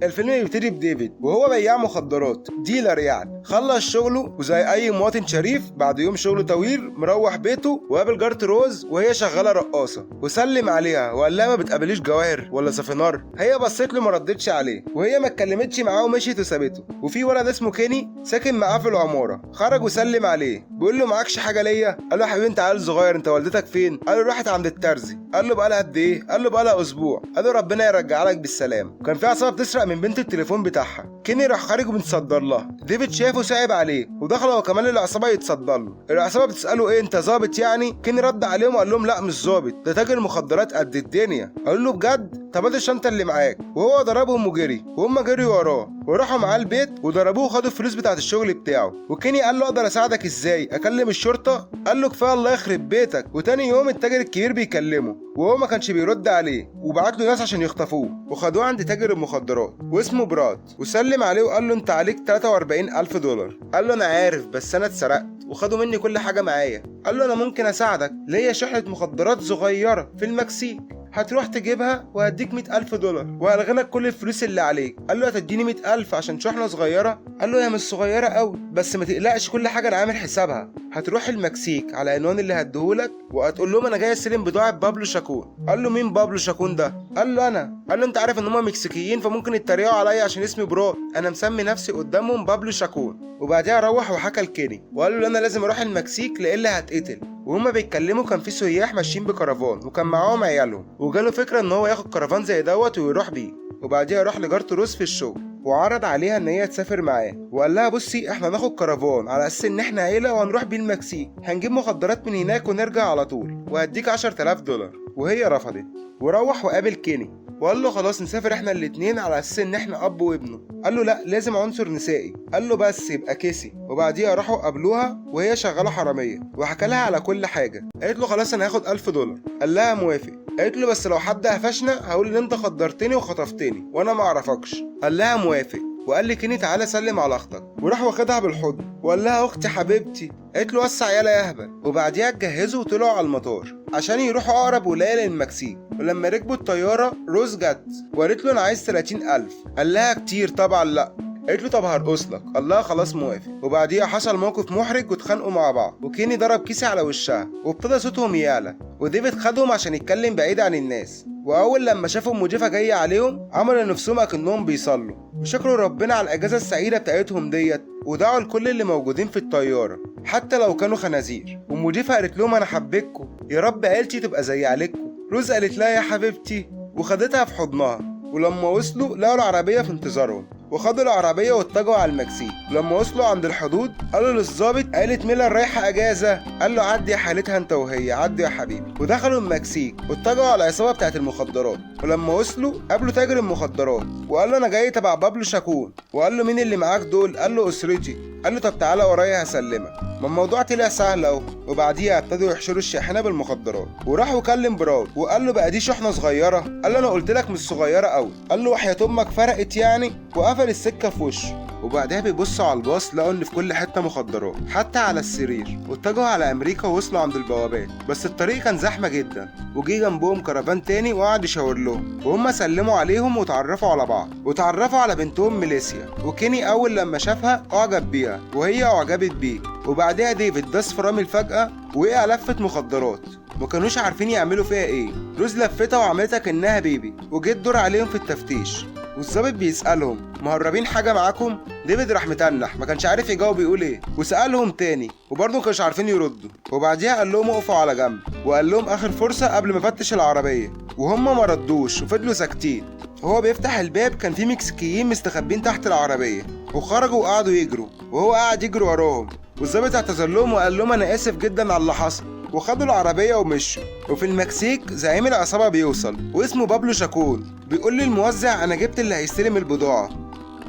الفيلم بيبتدي بديفيد وهو بياع مخدرات، ديلر يعني. خلص شغله وزي اي مواطن شريف بعد يوم شغل طويل مروح بيته وقابل جارته روز وهي شغاله رقاصه، وسلم عليها وقال لها ما بتقابليش جواهر ولا صفينار؟ هي بصت له ما ردتش عليه، وهي ما اتكلمتش معاه ومشيت وسابته. وفي ولد اسمه كيني ساكن معاه في العماره، خرج وسلم عليه بيقول له معكش حاجه ليا؟ قال له يا حبيبي انت عيل صغير، انت والدتك فين؟ قال له راحت عند الترزي. قال له بقالها قد ايه؟ قال له بقالها اسبوع. قال له ربنا يرجع لك بالسلام. وكان في عصابه بتسرق من بنت التليفون بتاعها، كيني راح خارج ومتصدر لها. ديفيد شافه صعب عليه ودخل هو كمان العصابه يتصدر له. العصابه بتساله ايه انت ظابط يعني؟ كيني رد عليهم وقال لهم لا مش ظابط، ده تاجر مخدرات قد الدنيا. قال له بجد؟ طب هات الشنطه اللي معاك. وهو ضربهم وجري وهم جريوا وراه وراحوا معاه البيت وضربوه وخدوا الفلوس بتاعت الشغل بتاعه. وكيني قال له اقدر اساعدك ازاي؟ اكلم الشرطه؟ قال له كفايه الله يخرب بيتك. وتاني يوم التاجر الكبير بيكلمه وهو ما كانش بيرد عليه، وبعت له ناس عشان يخطفوه وخدوه عند تاجر المخدرات واسمه براد، وسلم عليه وقال له انت عليك 43,000 دولار. قال له انا عارف بس انا اتسرقت وخدوا مني كل حاجه معايا. قال له انا ممكن اساعدك، ليا شحنه مخدرات صغيره في المكسيك هتروح تجيبها وهديك 100,000 دولار وهلغي لك كل الفلوس اللي عليك. قال له هتديني 100,000 عشان شحنه صغيره؟ قال له هي مش صغيره قوي بس ما تقلقش كل حاجه انا عامل حسابها. هتروح المكسيك على عنوان اللي هديهولك وهتقول لهم انا جاي استلم بضاعه بابلو شاكون. قال له مين بابلو شاكون ده؟ قال له انا. قال له انت عارف ان هم مكسيكيين فممكن يتريقوا عليا عشان اسمي براد، انا مسمي نفسي قدامهم بابلو شاكون. وبعدها روح وحكى لكيني وقال له انا لازم اروح المكسيك لإلا هتقتل. وهما بيتكلموا كان في سياح ماشيين بكرفان وكان معاهم عيالهم، وجاله فكره ان هو ياخد كرفان زي دوت ويروح بيه. وبعديها راح لجارته روز في الشغل وعرض عليها ان هي تسافر معاه، وقال لها بصي احنا ناخد كرفان على اساس ان احنا عيله وهنروح بيه المكسيك، هنجيب مخدرات من هناك ونرجع على طول وهديك 10,000 دولار. وهي رفضت. وروح وقابل كيني وقال له خلاص نسافر احنا الاتنين على اساس ان احنا اب وابنه. قال له لا لازم عنصر نسائي. قال له بس يبقى كيسي. وبعديها راحوا قابلوها وهي شغاله حراميه وحكى لها على كل حاجه. قالت له خلاص انا هاخد 1000 دولار. قال لها موافق. قالت له بس لو حد قفشنا هقول ان انت خدرتني وخطفتني وانا ما اعرفكش. قال لها موافق. وقال لي كيني تعالى سلم على اختك، وراح واخدها بالحضن وقال لها اختي حبيبتي. قالت له وسع يالا يا اهبل. وبعديها اتجهزوا وطلعوا على المطار عشان يروحوا اقرب ولايه للمكسيك. ولما ركبوا الطياره روز جت وقالت له انا عايز 30,000. قال لها كتير طبعا لا. قالت له طب هرقص لك. قال لها خلاص موافق. وبعديها حصل موقف محرج واتخانقوا مع بعض وكيني ضرب كيسي على وشها وابتدى صوتهم يعلى، وديفيد خدهم عشان يتكلم بعيد عن الناس. واول لما شافوا المضيفه جايه عليهم عملوا نفسهم اكنهم بيصلوا وشكروا ربنا على الاجازه السعيده بتاعتهم ديت، ودعوا لكل اللي موجودين في الطياره حتى لو كانوا خنازير. والمضيفه قالت لهم انا حبيتكم، يا رب عيلتي تبقى زي عيلتكم. روز قالت لها يا حبيبتي وخدتها في حضنها. ولما وصلوا لقوا العربيه في انتظارهم وخدوا العربيه واتجهوا على المكسيك. لما وصلوا عند الحدود قالوا للظابط قالت ميلان رايحه اجازه. قال له عدي يا حالتها انت وهي، عدي يا حبيبي. ودخلوا المكسيك واتجهوا على العصابه بتاعت المخدرات. ولما وصلوا قابلوا تاجر المخدرات وقال له انا جاي تبع بابلو شاكون. وقال له مين اللي معاك دول؟ قال له اسرتي. قال له طب تعالى ورايا هسلمك. ما الموضوع طلع سهل اهو. وبعديها ابتدوا يحشروا الشاحنه بالمخدرات. وراح وكلم براد وقال له بقى دي شحنه صغيره؟ قال له انا قلت لك مش صغيره قوي. قال له وحياة امك فرقت يعني؟ وقفل السكه في وشه. وبعدها بيبصوا على الباص لقوا ان في كل حته مخدرات حتى على السرير. واتجهوا على امريكا ووصلوا عند البوابات، بس الطريق كان زحمه جدا. وجي جنبهم كرفان تاني وقعد يشاور لهم وهم سلموا عليهم وتعرفوا على بعض وتعرفوا على بنتهم ميليسيا. وكيني اول لما شافها اعجب بيها وهي اعجبت بيه. وبعدها ديفيد داس فرامل فجاه وقع لفه مخدرات مكانوش عارفين يعملوا فيها ايه. روز لفتها وعملتها كأنها بيبي. وجيت دور عليهم في التفتيش والظابط بيسألهم مهربين حاجة معاكم؟ ديفيد راح متنح ما كانش عارف يجاوب يقول ايه، وسألهم تاني وبرضه ما كانوش عارفين يردوا. وبعديها قال لهم اقفوا على جنب وقال لهم اخر فرصة قبل ما يفتش العربية، وهم ما ردوش وفضلوا ساكتين. وهو بيفتح الباب كان في مكسيكيين مستخبين تحت العربية وخرجوا وقعدوا يجروا وهو قاعد يجري وراهم. والظابط اعتذر لهم وقال لهم انا اسف جدا على اللي حصل، وخدوا العربية ومشوا. وفي المكسيك زعيم العصابة بيوصل واسمه بابلو شاكون. بيقول للموزع انا جبت اللي هيستلم البضاعة.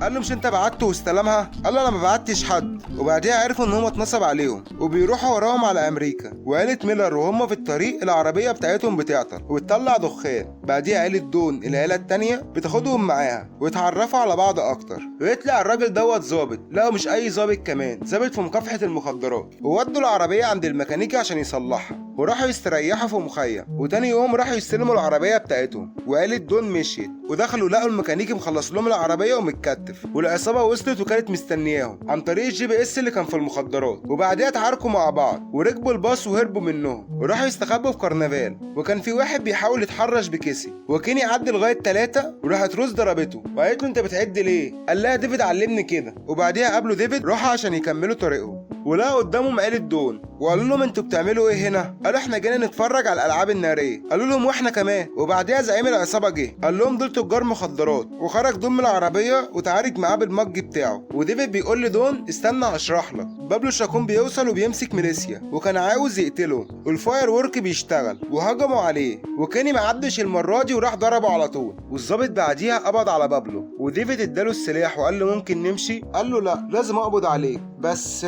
قال له مش انت بعته واستلمها؟ قال له انا ما بعتش حد. وبعديها عرفوا ان هم اتنصب عليهم وبيروحوا وراهم على امريكا. وعيلة ميلر وهم في الطريق العربية بتاعتهم بتعطل وبتطلع دخان. بعديها عيلة دون العيلة التانية بتاخدهم معاها ويتعرفوا على بعض اكتر. ويطلع الراجل دوت ظابط، لا مش اي ظابط كمان، ظابط في مكافحة المخدرات. وودوا العربية عند الميكانيكي عشان يصلحها وراحوا يستريحوا في مخيم. وتاني يوم راحوا يستلموا العربية بتاعتهم. وعيلة دون مشيت ودخلوا لقوا الميكانيكي مخلص لهم العربية ومتكتف. والعصابة وصلت وكانت مستنياهم عن طريق الGPS اللي كان في المخدرات. وبعديها اتعاركوا مع بعض وركبوا الباص وهربوا منهم وراحوا يستخبوا في كرنفال. وكان في واحد بيحاول يتحرش بكيسي وكيني عدى لغاية 3 وراحت روز ضربته وقالت له انت بتعد ليه؟ قال لها ديفيد علمني كده. وبعديها قابلوا ديفيد راحوا عشان يكملوا طريقهم ولقوا قدامهم عيلة دون وقالوا لهم انتوا بتعملوا ايه هنا؟ قالوا احنا جينا نتفرج على الالعاب الناريه. قالوا لهم واحنا كمان. وبعديها زعيم العصابه جه قال لهم دول تجار مخدرات وخرج دون من العربيه وتعارك معاه بالمج بتاعه. وديفيد بيقول لدون استنى هشرح لك. بابلو شاكون بيوصل وبيمسك ميليسيا وكان عاوز يقتله والفاير وورك بيشتغل وهجموا عليه. وكاني معدش المره دي وراح ضربه على طول. والظابط بعديها قبض على بابلو وديفيد اداله السلاح وقال له ممكن نمشي؟ قال له لا لازم اقبض عليك بس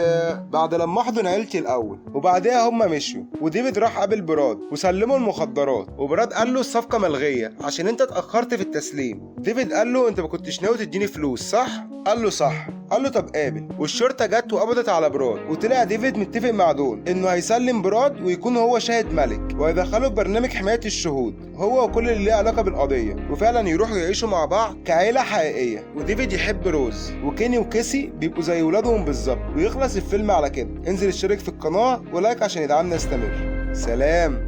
بعد لما احضن عيلتي الاول. وبعدها هم مشوا وديفيد راح قابل براد وسلموا المخدرات. وبراد قال له الصفقه ملغيه عشان انت اتاخرت في التسليم. ديفيد قال له انت ما كنتش ناوي تديني فلوس صح؟ قال له صح. قال له طب قابل. والشرطه جت وقبضت على براد. وطلع ديفيد متفق مع دون انه هيسلم براد ويكون هو شاهد ملك ويدخله في برنامج حمايه الشهود هو وكل اللي ليه علاقه بالقضيه وفعلا يروحوا يعيشوا مع بعض كعيله حقيقيه. وديفيد يحب روز وكيني وكيسي بيبقوا زي ولادهم بالظبط. ويخلص الفيلم على كده. انزل اشترك في القناه ولايك عشان يدعمنا نستمر. سلام.